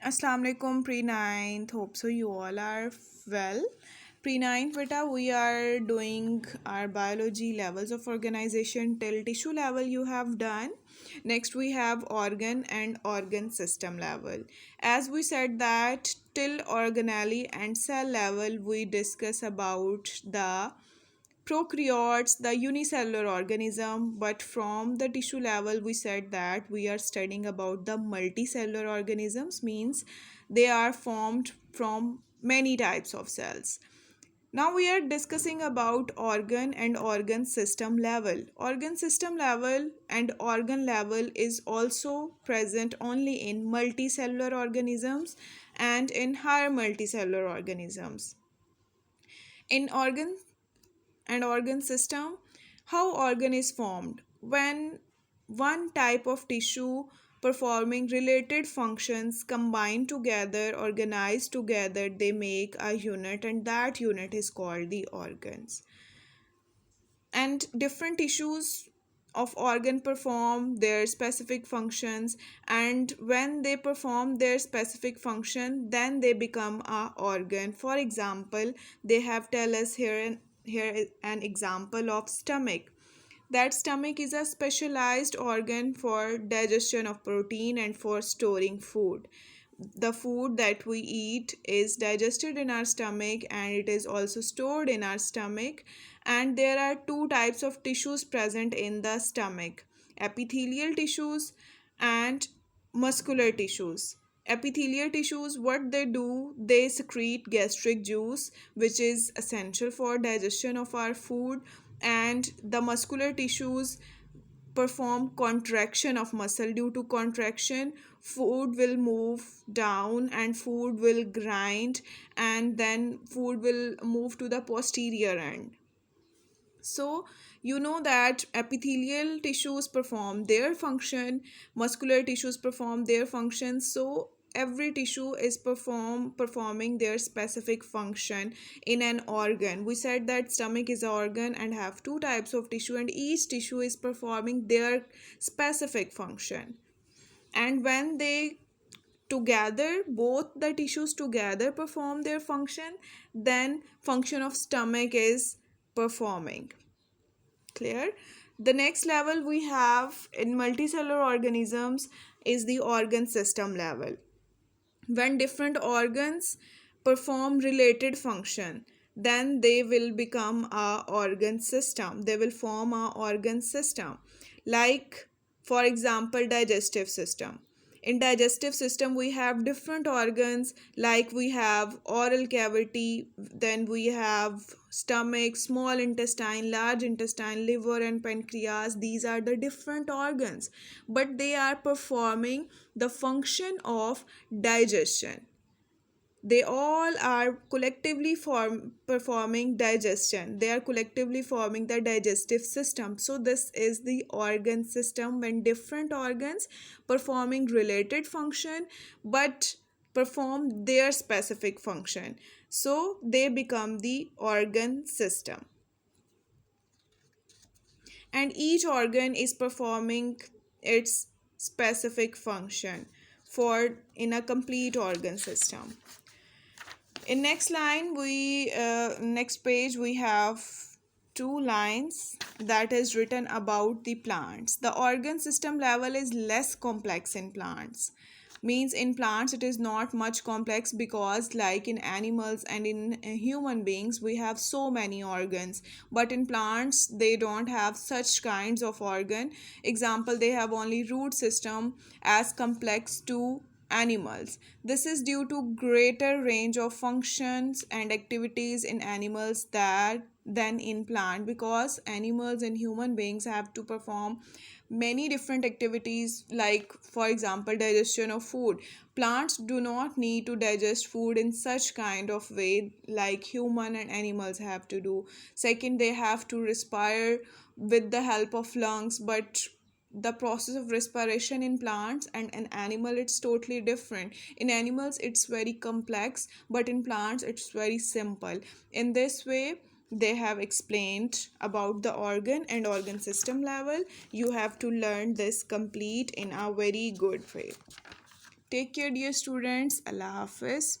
Assalamu alaikum pre-ninth. Hope so you all are well. Pre-ninth beta, we are doing our biology levels of organization till tissue level you have done. Next we have organ and organ system level. As we said that till organelle and cell level we discuss about the prokaryotes, the unicellular organism, but from the tissue level we said that we are studying about the multicellular organisms, means they are formed from many types of cells. Now we are discussing about organ and organ system level. Organ system level and organ level is also present only in multicellular organisms and in higher multicellular organisms. In organ and organ system, how organ is formed: when one type of tissue performing related functions combine together, organize together, they make a unit, and that unit is called the organs. And different tissues of organ perform their specific functions, and when they perform their specific function then they become a organ. For example, they have tell us here is an example of stomach. That stomach is a specialized organ for digestion of protein and for storing food. The food that we eat is digested in our stomach and it is also stored in our stomach. And there are two types of tissues present in the stomach: epithelial tissues and muscular tissues. Epithelial tissues, what they do, they secrete gastric juice, which is essential for digestion of our food. And the muscular tissues perform contraction of muscle. Due to contraction, food will move down and food will grind, and then food will move to the posterior end. So you know that epithelial tissues perform their function, muscular tissues perform their function. So every tissue is performing their specific function in an organ. We said that stomach is an organ and have two types of tissue, and each tissue is performing their specific function. And when they together, both the tissues together perform their function, then function of stomach is performing. Clear? The next level we have in multicellular organisms is the organ system level. When different organs perform related function, then they will become a organ system. They will form a organ system. Like, for example, digestive system. In digestive system we have different organs, like we have oral cavity, then we have stomach, small intestine, large intestine, liver and pancreas. These are the different organs, but they are performing the function of digestion. They all are collectively performing digestion. They are collectively forming the digestive system. So this is the organ system, when different organs performing related function but perform their specific function, so they become the organ system. And each organ is performing its specific function for in a complete organ system. In next page we have two lines that is written about the plants. The organ system level is less complex in plants. Means in plants it is not much complex, because like in animals and in human beings we have so many organs, but in plants they don't have such kinds of organ. Example, they have only root system as complex to animals. This is due to greater range of functions and activities in animals that than in plant, because animals and human beings have to perform many different activities, like for example digestion of food. Plants do not need to digest food in such kind of way like human and animals have to do. Second, they have to respire with the help of lungs, but the process of respiration in plants and an animal, it's totally different. In animals it's very complex, but in plants it's very simple. In this way they have explained about the organ and organ system level. You have to learn this complete in a very good way. Take care, dear students. Allah Hafiz.